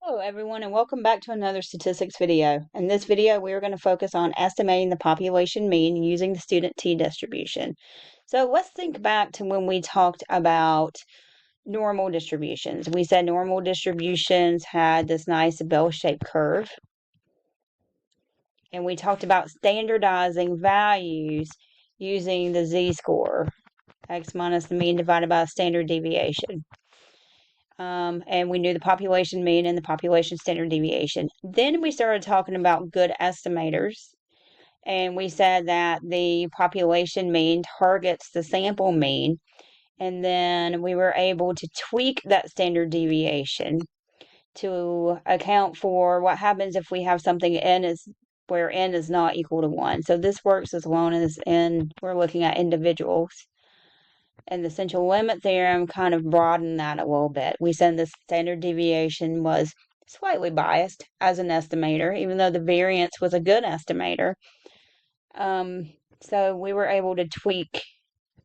Hello everyone and welcome back to another statistics video. In this video we are going to focus on estimating the population mean using the student t-distribution. So let's think back to when we talked about normal distributions. We said normal distributions had this nice bell-shaped curve, and we talked about standardizing values using the z-score, x minus the mean divided by the standard deviation. And we knew the population mean and the population standard deviation. Then we started talking about good estimators, and we said that the population mean targets the sample mean, and then we were able to tweak that standard deviation to account for what happens if we have something n is where n is not equal to 1. So this works as long as we're looking at individuals. And the central limit theorem kind of broadened that a little bit. We said the standard deviation was slightly biased as an estimator, even though the variance was a good estimator. So we were able to tweak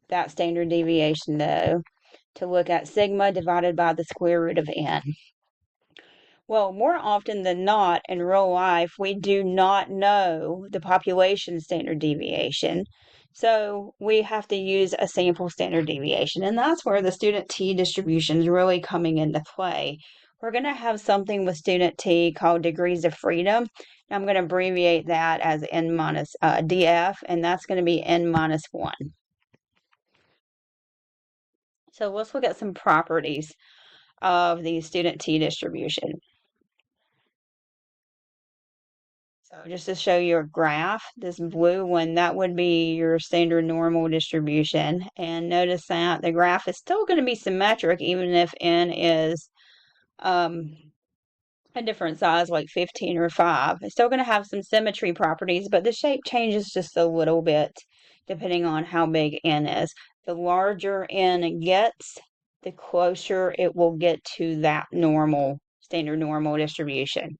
that standard deviation, though, to look at sigma divided by the square root of n. Well, more often than not, in real life, we do not know the population standard deviation. So we have to use a sample standard deviation. And that's where the student t distribution is really coming into play. We're going to have something with student t called degrees of freedom. I'm going to abbreviate that as n minus df, and that's going to be n minus 1. So let's look at some properties of the student t distribution. So just to show you a graph, this blue one, that would be your standard normal distribution. And notice that the graph is still going to be symmetric even if n is a different size, like 15 or 5. It's still going to have some symmetry properties, but the shape changes just a little bit depending on how big n is. The larger n gets, the closer it will get to that standard normal distribution.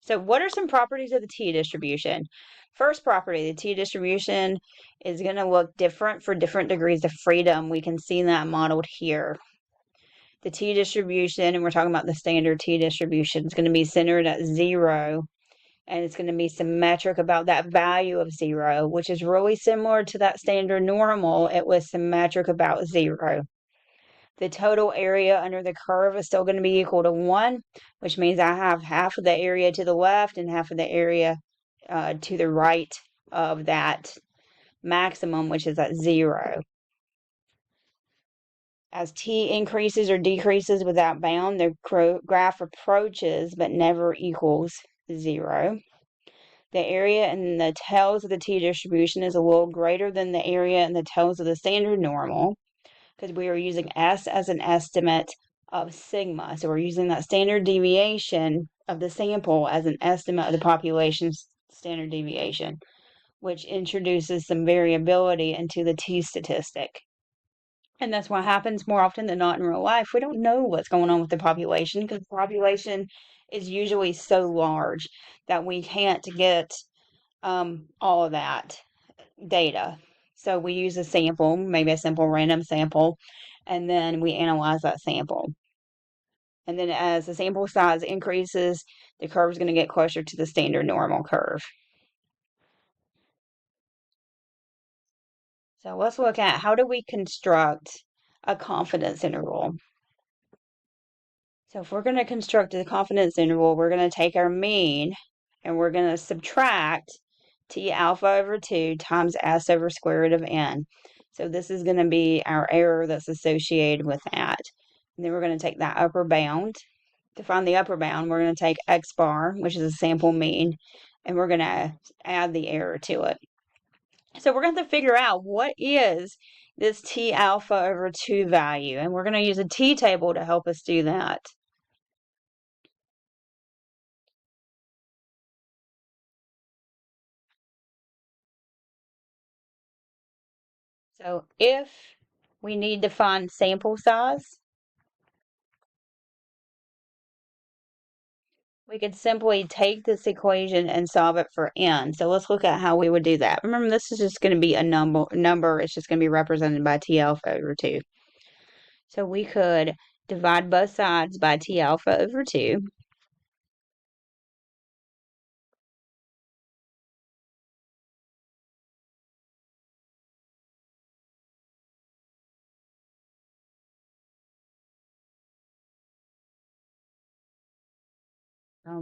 So what are some properties of the t-distribution? First property, the t-distribution is going to look different for different degrees of freedom. We can see that modeled here. The t-distribution, and we're talking about the standard t-distribution, is going to be centered at 0, and it's going to be symmetric about that value of 0, which is really similar to that standard normal. It was symmetric about 0. The total area under the curve is still going to be equal to 1, which means I have half of the area to the left and half of the area to the right of that maximum, which is at 0. As t increases or decreases with that bound, the graph approaches but never equals 0. The area in the tails of the t-distribution is a little greater than the area in the tails of the standard normal, because we are using S as an estimate of sigma. So we're using that standard deviation of the sample as an estimate of the population's standard deviation, which introduces some variability into the t statistic. And that's what happens more often than not in real life. We don't know what's going on with the population because the population is usually so large that we can't get all of that data. So we use a sample, maybe a simple random sample, and then we analyze that sample. And then as the sample size increases, the curve is going to get closer to the standard normal curve. So let's look at how do we construct a confidence interval. So if we're going to construct a confidence interval, we're going to take our mean and we're going to subtract t alpha over 2 times s over square root of n. So this is going to be our error that's associated with that. And then we're going to take that upper bound. To find the upper bound, we're going to take x bar, which is a sample mean, and we're going to add the error to it. So we're going to have to figure out what is this t alpha over 2 value, and we're going to use a t-table to help us do that. So if we need to find sample size, we could simply take this equation and solve it for n. So let's look at how we would do that. Remember, this is just going to be a number. It's just going to be represented by t alpha over 2. So we could divide both sides by t alpha over 2.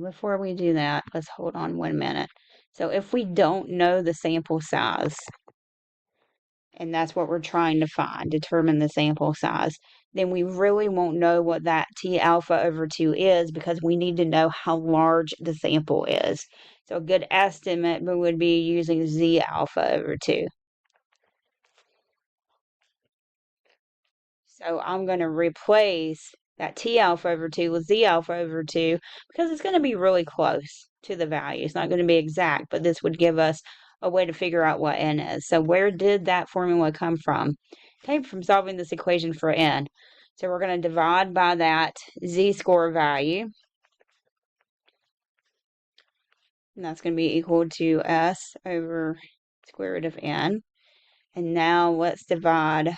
Before we do that, let's hold on 1 minute. So if we don't know the sample size, and that's what we're trying to find, determine the sample size, then we really won't know what that T alpha over 2 is because we need to know how large the sample is. So a good estimate would be using Z alpha over 2. So I'm going to replace that T alpha over 2 with Z alpha over 2 because it's going to be really close to the value. It's not going to be exact, but this would give us a way to figure out what n is. So where did that formula come from? It came from solving this equation for n. So we're going to divide by that z-score value. And that's going to be equal to s over square root of n. And now let's divide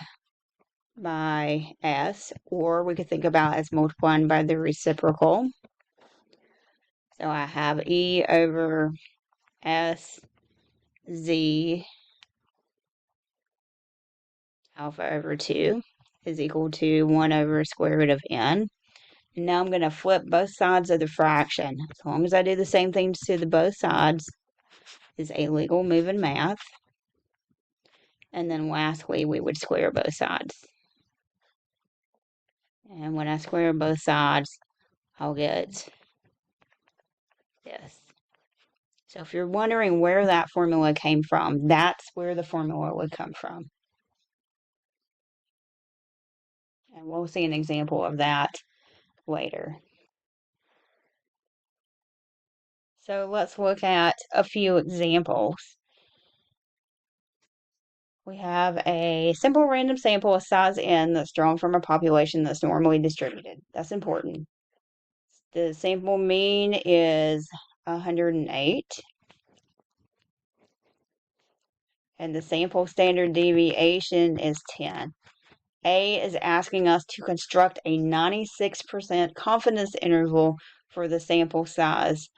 by s, or we could think about as multiplying by the reciprocal. So I have e over s z alpha over 2 is equal to 1 over square root of n. And now I'm going to flip both sides of the fraction. As long as I do the same things to the both sides is a legal move in math. And then lastly, we would square both sides. And when I square both sides, I'll get this. So if you're wondering where that formula came from, that's where the formula would come from. And we'll see an example of that later. So let's look at a few examples. We have a simple random sample of size n that's drawn from a population that's normally distributed. That's important. The sample mean is 108. And the sample standard deviation is 10. A is asking us to construct a 96% confidence interval for the sample size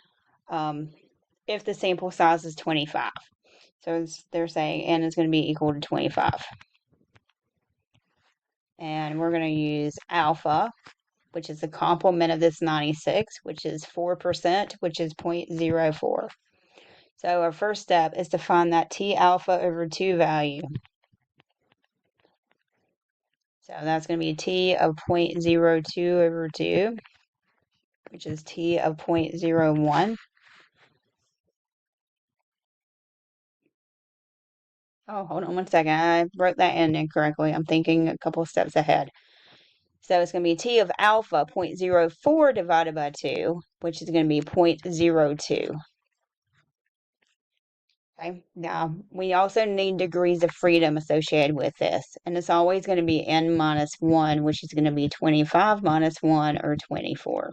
if the sample size is 25. So they're saying n is going to be equal to 25. And we're going to use alpha, which is the complement of this 96, which is 4%, which is 0.04. So our first step is to find that T alpha over 2 value. So that's going to be T of 0.02 over 2, which is T of 0.01. Oh, hold on 1 second. I wrote that in incorrectly. I'm thinking a couple steps ahead. So it's going to be T of alpha 0.04 divided by 2, which is going to be 0.02. Okay, now we also need degrees of freedom associated with this, and it's always going to be n minus 1, which is going to be 25 minus 1, or 24.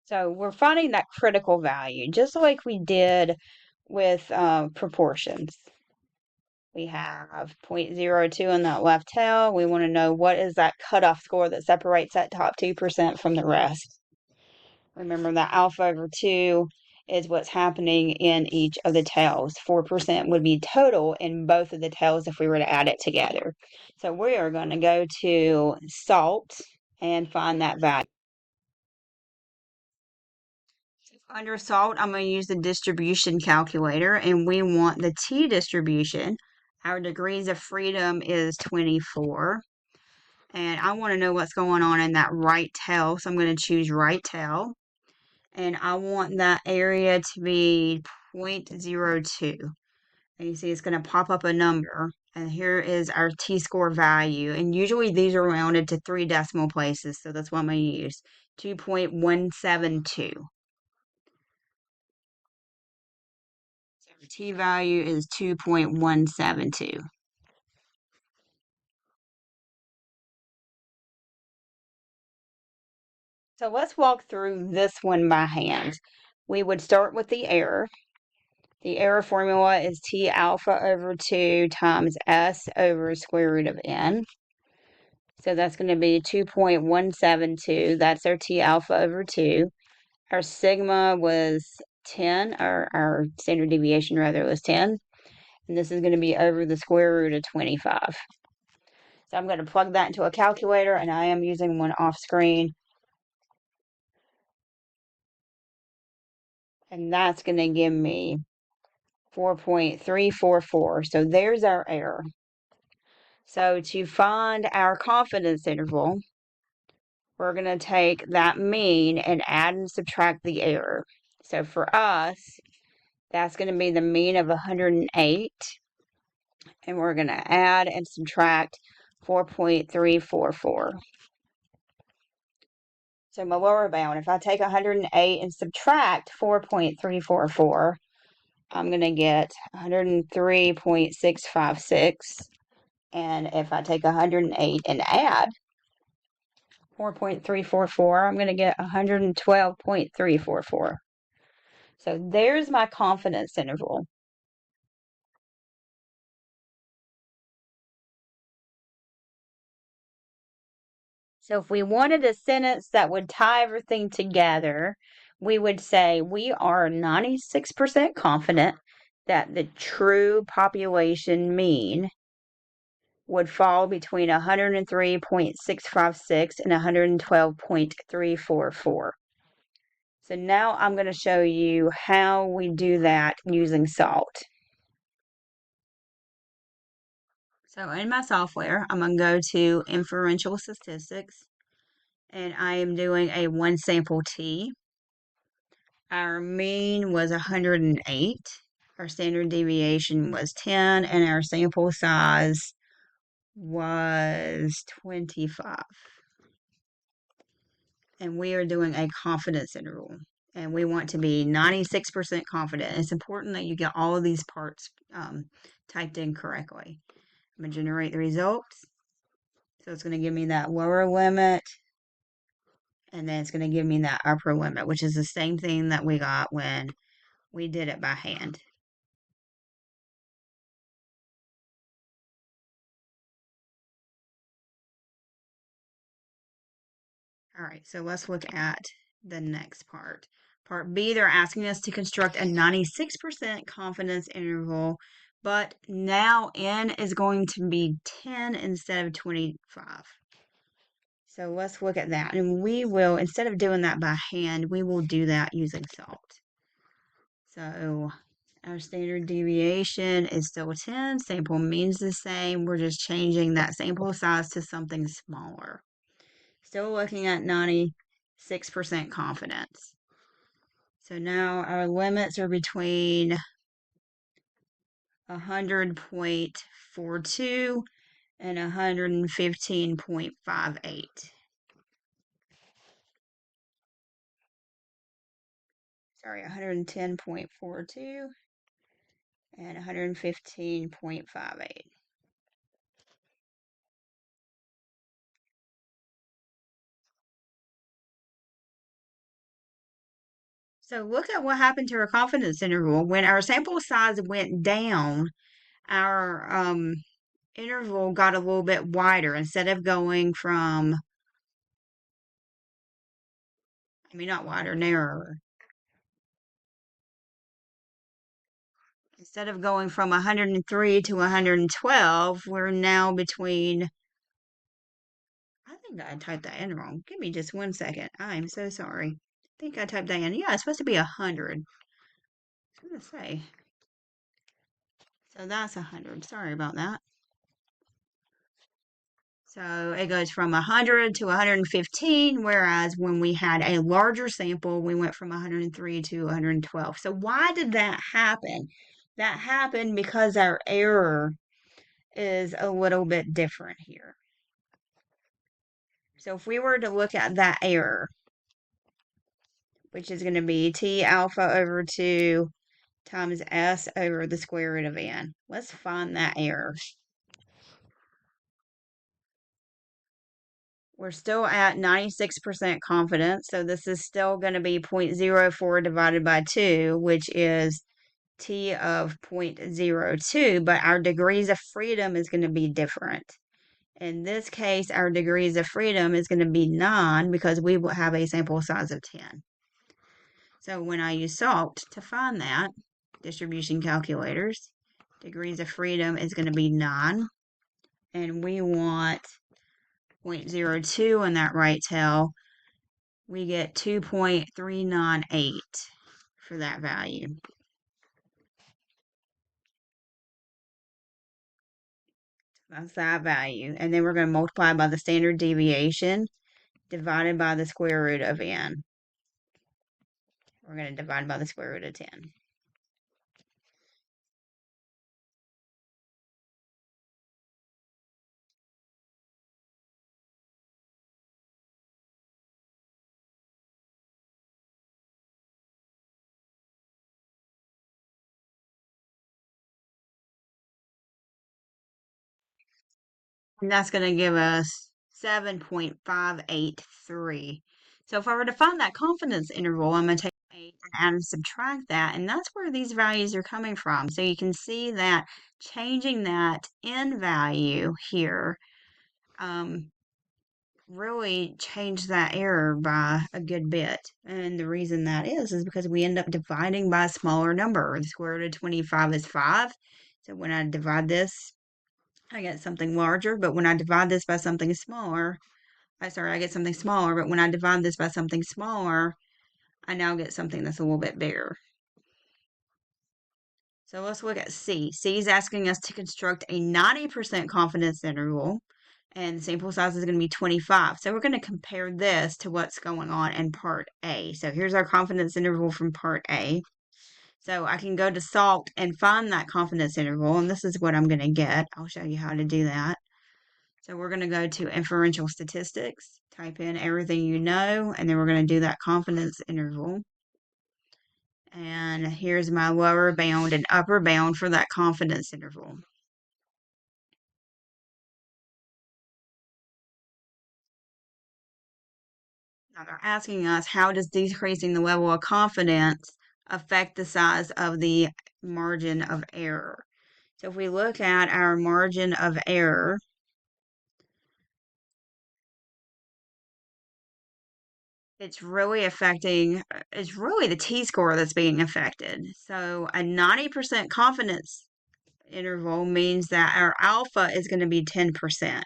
So we're finding that critical value, just like we did with proportions. We have 0.02 in that left tail. We want to know what is that cutoff score that separates that top 2% from the rest. Remember that alpha over 2 is what's happening in each of the tails. 4% would be total in both of the tails if we were to add it together. So we are going to go to SALT and find that value. Under SALT, I'm going to use the distribution calculator, and we want the T distribution. Our degrees of freedom is 24. And I want to know what's going on in that right tail, so I'm going to choose right tail. And I want that area to be 0.02. And you see it's going to pop up a number. And here is our T-score value. And usually these are rounded to 3 decimal places, so that's what I'm going to use. 2.172. So T value is 2.172. So let's walk through this one by hand. We would start with the error. The error formula is T alpha over 2 times S over square root of n. So that's going to be 2.172. That's our T alpha over 2. our sigma was 10, or our standard deviation rather was 10, and this is going to be over the square root of 25. So I'm going to plug that into a calculator, and I am using one off screen. And that's going to give me 4.344. So there's our error. So to find our confidence interval, we're going to take that mean and add and subtract the error. So for us, that's going to be the mean of 108. And we're going to add and subtract 4.344. So my lower bound, if I take 108 and subtract 4.344, I'm going to get 103.656. And if I take 108 and add 4.344, I'm going to get 112.344. So there's my confidence interval. So if we wanted a sentence that would tie everything together, we would say we are 96% confident that the true population mean would fall between 103.656 and 112.344. So now I'm going to show you how we do that using SALT. So in my software, I'm going to go to Inferential Statistics, and I am doing a one sample T. Our mean was 108. Our standard deviation was 10, and our sample size was 25. And we are doing a confidence interval. And we want to be 96% confident. It's important that you get all of these parts typed in correctly. I'm going to generate the results. So it's going to give me that lower limit, and then it's going to give me that upper limit, which is the same thing that we got when we did it by hand. All right, so let's look at the next part. Part B, they're asking us to construct a 96% confidence interval, but now n is going to be 10 instead of 25. So let's look at that. And we will, instead of doing that by hand, we will do that using SALT. So our standard deviation is still 10. Sample means the same. We're just changing that sample size to something smaller. Still looking at 96% confidence. So now our limits are between 100.42 and 115.58. Sorry, 110.42 and 115.58. So look at what happened to our confidence interval. When our sample size went down, our interval got a little bit wider. Instead of going from, not wider, narrower. Instead of going from 103 to 112, we're now between, I think I typed that in wrong. Give me just 1 second. I'm so sorry. I think I typed that in. Yeah, it's supposed to be 100. I was going to say. So that's 100. Sorry about that. So it goes from 100 to 115, whereas when we had a larger sample, we went from 103 to 112. So why did that happen? That happened because our error is a little bit different here. So if we were to look at that error, which is going to be T alpha over 2 times S over the square root of N. Let's find that error. We're still at 96% confidence, so this is still going to be 0.04 divided by 2, which is T of 0.02, but our degrees of freedom is going to be different. In this case, our degrees of freedom is going to be 9 because we will have a sample size of 10. So when I use SALT to find that, distribution calculators, degrees of freedom is going to be 9. And we want 0.02 in that right tail. We get 2.398 for that value. That's that value. And then we're going to multiply by the standard deviation divided by the square root of n. We're going to divide by the square root of 10. And that's going to give us 7.583. So if I were to find that confidence interval, I'm going to take 8 and add and subtract that, and that's where these values are coming from. So you can see that changing that n value here really changed that error by a good bit. And the reason that is because we end up dividing by a smaller number. The square root of 25 is 5. So when I divide this, I get something larger, but when I divide this by something smaller, I get something smaller, but when I divide this by something smaller, I now get something that's a little bit bigger. So let's look at C. C is asking us to construct a 90% confidence interval, and the sample size is going to be 25. So we're going to compare this to what's going on in part A. So here's our confidence interval from part A. So I can go to SALT and find that confidence interval, and this is what I'm going to get. I'll show you how to do that. So we're going to go to inferential statistics, type in everything you know, and then we're going to do that confidence interval. And here's my lower bound and upper bound for that confidence interval. Now they're asking us, how does decreasing the level of confidence affect the size of the margin of error? So if we look at our margin of error, it's really the t-score that's being affected. So a 90% confidence interval means that our alpha is going to be 10%.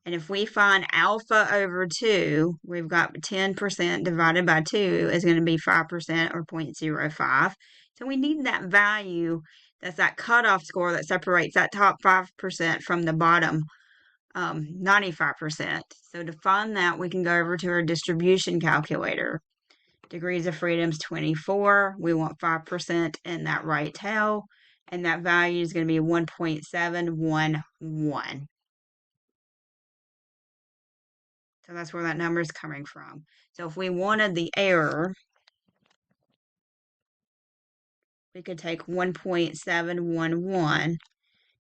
And if we find alpha over 2, we've got 10% divided by 2 is going to be 5% or 0.05. So we need that value, that's that cutoff score that separates that top 5% from the bottom 95%. So to find that, we can go over to our distribution calculator. Degrees of freedom is 24. We want 5% in that right tail, and that value is going to be 1.711. So that's where that number is coming from. So if we wanted the error, we could take 1.711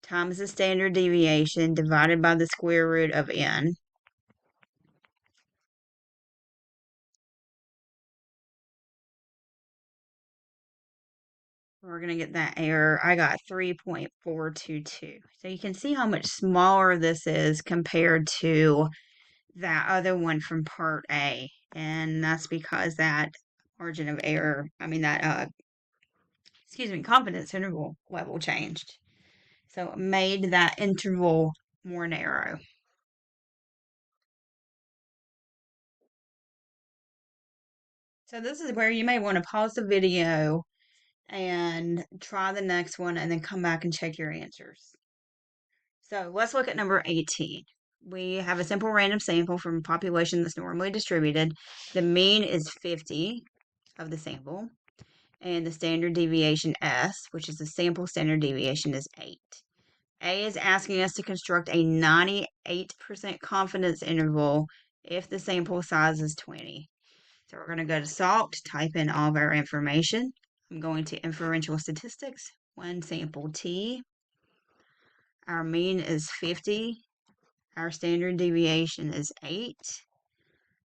times the standard deviation divided by the square root of n. We're going to get that error. I got 3.422. So you can see how much smaller this is compared to that other one from part A. And that's because that margin of error, confidence interval level changed. So it made that interval more narrow. So this is where you may want to pause the video and try the next one and then come back and check your answers. So let's look at number 18. We have a simple random sample from a population that's normally distributed. The mean is 50 of the sample, and the standard deviation S, which is the sample standard deviation, is 8. A is asking us to construct a 98% confidence interval if the sample size is 20. So we're going to go to SALT, type in all of our information. I'm going to inferential statistics, one sample T. Our mean is 50. Our standard deviation is 8.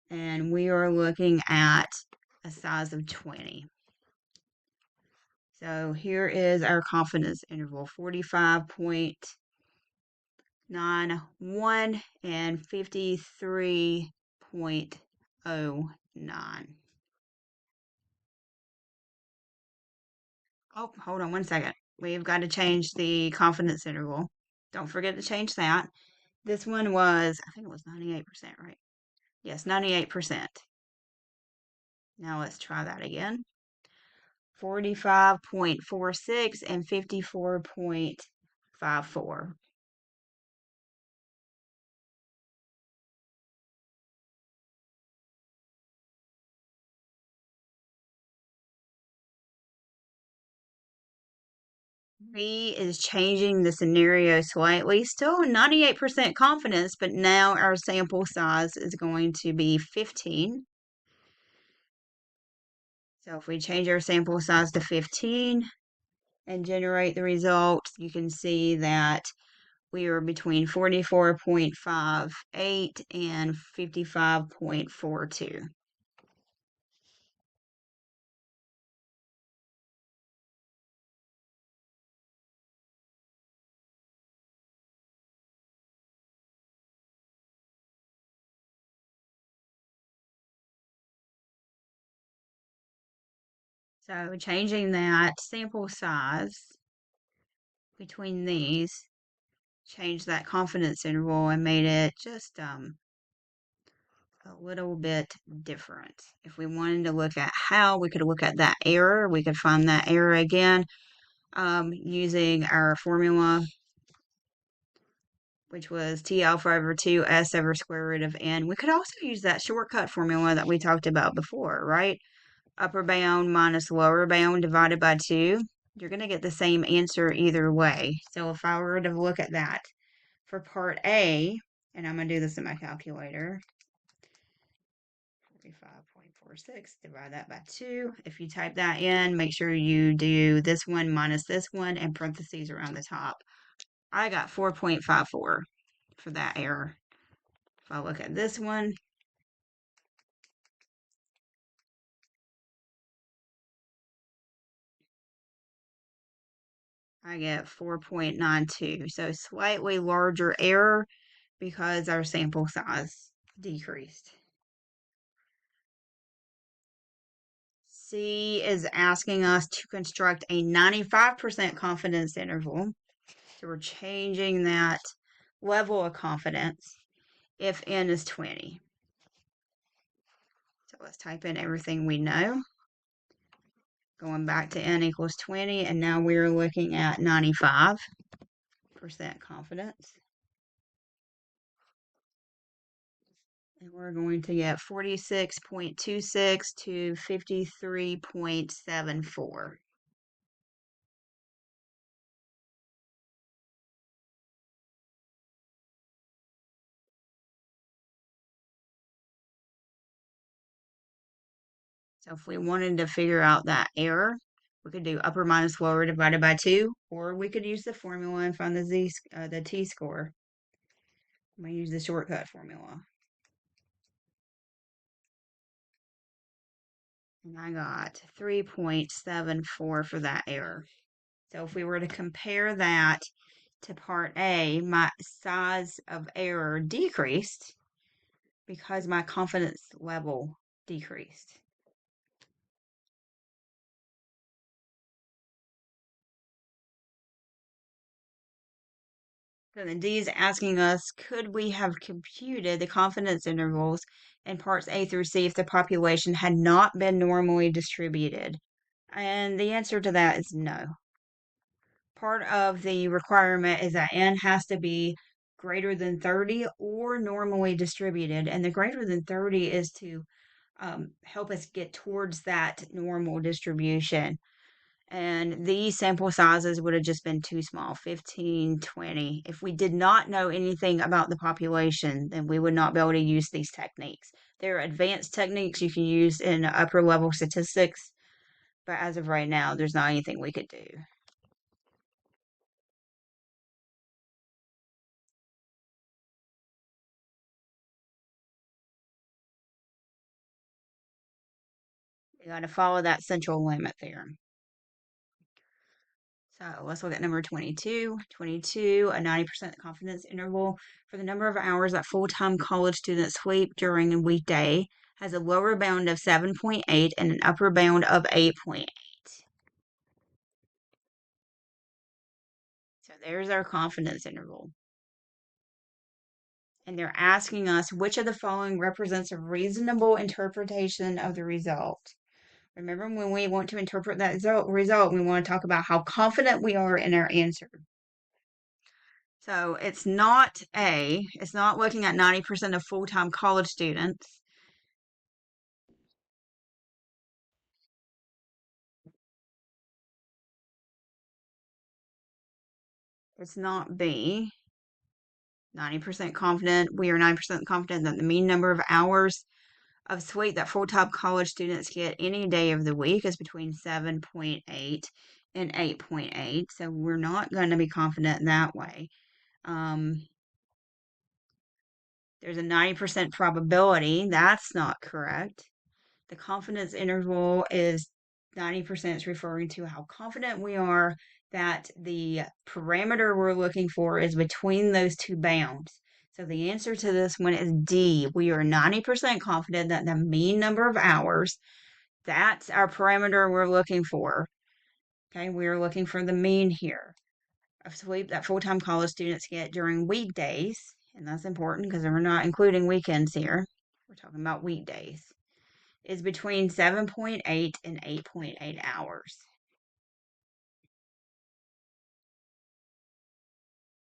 And we are looking at a size of 20. So here is our confidence interval, 45.91 and 53.09. Oh, hold on one second. We've got to change the confidence interval. Don't forget to change that. This one was, I think it was 98%, right? Yes, 98%. Now let's try that again. 45.46 and 54.54. B is changing the scenario slightly. Still 98% confidence, but now our sample size is going to be 15. So if we change our sample size to 15 and generate the results, you can see that we are between 44.58 and 55.42. So changing that sample size between these, changed that confidence interval and made it just a little bit different. If we wanted to look at how, we could look at that error. We could find that error again using our formula, which was T alpha over 2 S over square root of N. We could also use that shortcut formula that we talked about before, right? Upper bound minus lower bound divided by 2. You're going to get the same answer either way. So if I were to look at that for part A, and I'm going to do this in my calculator, 45.46, divide that by 2. If you type that in, make sure you do this one minus this one and parentheses around the top. I got 4.54 for that error. If I look at this one, I get 4.92. So slightly larger error because our sample size decreased. C is asking us to construct a 95% confidence interval. So we're changing that level of confidence if N is 20. So let's type in everything we know. Going back to N equals 20, and now we're looking at 95% confidence. And we're going to get 46.26 to 53.74. So if we wanted to figure out that error, we could do upper minus lower divided by 2, or we could use the formula and find the t-score. I'm going to use the shortcut formula. And I got 3.74 for that error. So if we were to compare that to part A, my size of error decreased because my confidence level decreased. So then D is asking us, could we have computed the confidence intervals in parts A through C if the population had not been normally distributed? And the answer to that is no. Part of the requirement is that N has to be greater than 30 or normally distributed. And the greater than 30 is to help us get towards that normal distribution. And these sample sizes would have just been too small, 15, 20. If we did not know anything about the population, then we would not be able to use these techniques. There are advanced techniques you can use in upper level statistics, but as of right now, there's not anything we could do. You got to follow that central limit theorem. So let's look at number 22. 22, a 90% confidence interval for the number of hours that full-time college students sleep during a weekday has a lower bound of 7.8 and an upper bound of 8.8. There's our confidence interval. And they're asking us which of the following represents a reasonable interpretation of the result. Remember, when we want to interpret that result, we want to talk about how confident we are in our answer. So it's not it's not looking at 90% of full-time college students. It's not B, 90% confident. We are 90% confident that the mean number of hours of sleep that full-time college students get any day of the week is between 7.8 and 8.8. So we're not going to be confident that way. There's a 90% probability. That's not correct. The confidence interval is 90% is referring to how confident we are that the parameter we're looking for is between those two bounds. So the answer to this one is D. We are 90% confident that the mean number of hours, that's our parameter we're looking for. Okay, we are looking for the mean here of sleep that full-time college students get during weekdays. And that's important because we're not including weekends here. We're talking about weekdays. Is between 7.8 and 8.8 hours.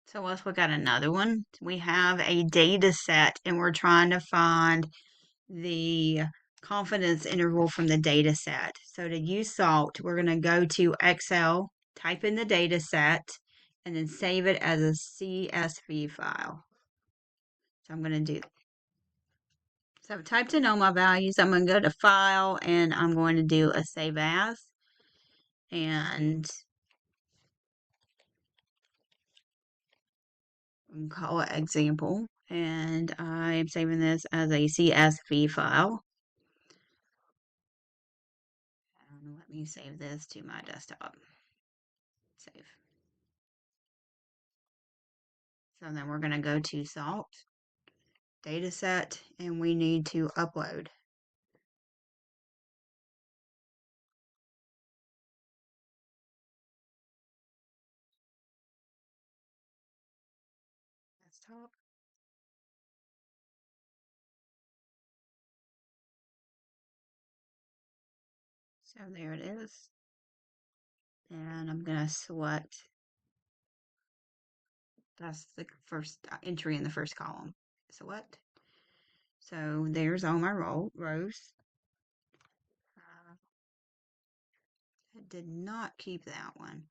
So let's look at another one. We have a data set and we're trying to find the confidence interval from the data set. So to use SALT, we're going to go to Excel, type in the data set, and then save it as a CSV file. So I'm going to do that. So I've typed in all my values. I'm going to go to File, and I'm going to do a Save As. And call it example, and I'm saving this as a CSV file. Let me save this to my desktop. Save. So then we're going to go to SALT, dataset, and we need to upload. Desktop. So there it is. And I'm going to select, that's the first entry in the first column. Select. So there's all my rows. I did not keep that one.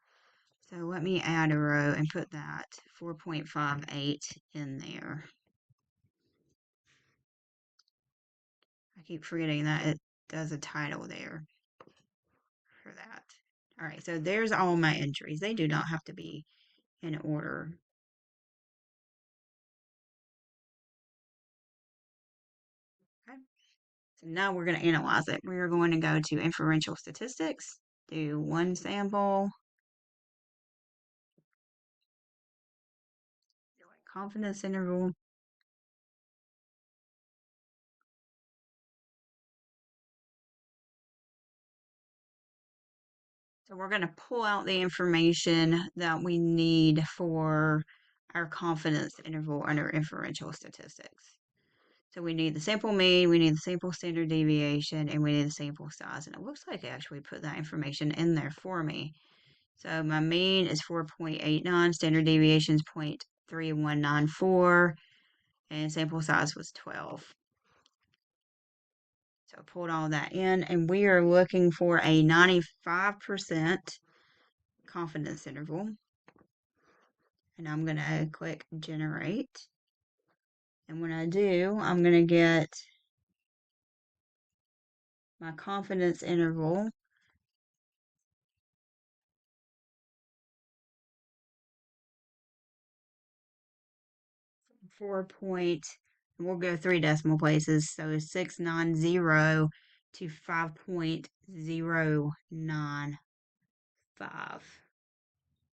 So let me add a row and put that 4.58 in there. I keep forgetting that it does a title there for that. All right, so there's all my entries. They do not have to be in order. Okay. So now we're going to analyze it. We're going to go to inferential statistics, do one sample, do a confidence interval. So we're going to pull out the information that we need for our confidence interval under inferential statistics. So we need the sample mean, we need the sample standard deviation, and we need the sample size. And it looks like it actually put that information in there for me. So my mean is 4.89, standard deviation is 0.3194, and sample size was 12. So I pulled all that in, and we are looking for a 95% confidence interval. And I'm going to click generate. And when I do, I'm going to get my confidence interval. We'll go 3 decimal places. So 690 to 5.095.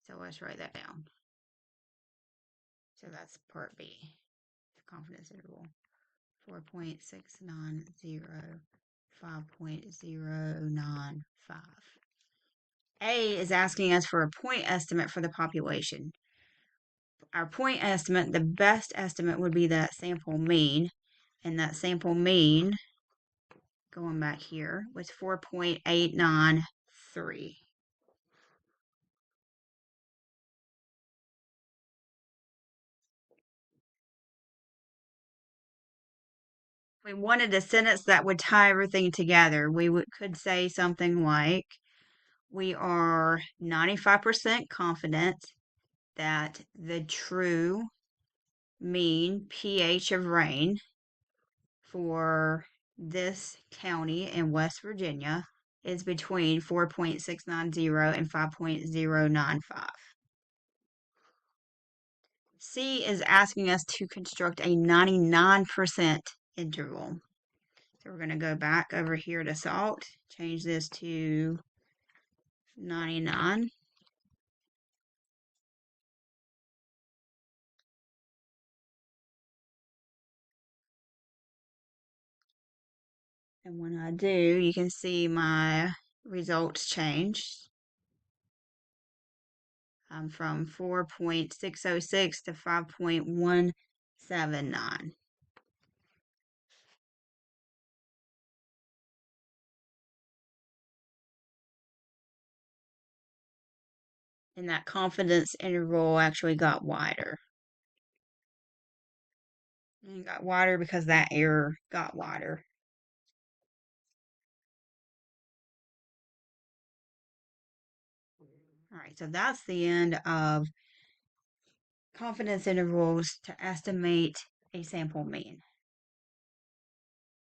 So let's write that down. So that's part B, confidence interval. 4.690, 5.095. A is asking us for a point estimate for the population. our point estimate, the best estimate would be that sample mean, and that sample mean, going back here, was 4.893. We wanted a sentence that would tie everything together. Could say something like, we are 95% confident that the true mean pH of rain for this county in West Virginia is between 4.690 and 5.095. C is asking us to construct a 99% interval. So we're going to go back over here to salt, change this to 99. And when I do, you can see my results change from 4.606 to 5.179. And that confidence interval actually got wider. And it got wider because that error got wider. All right, so that's the end of confidence intervals to estimate a sample mean.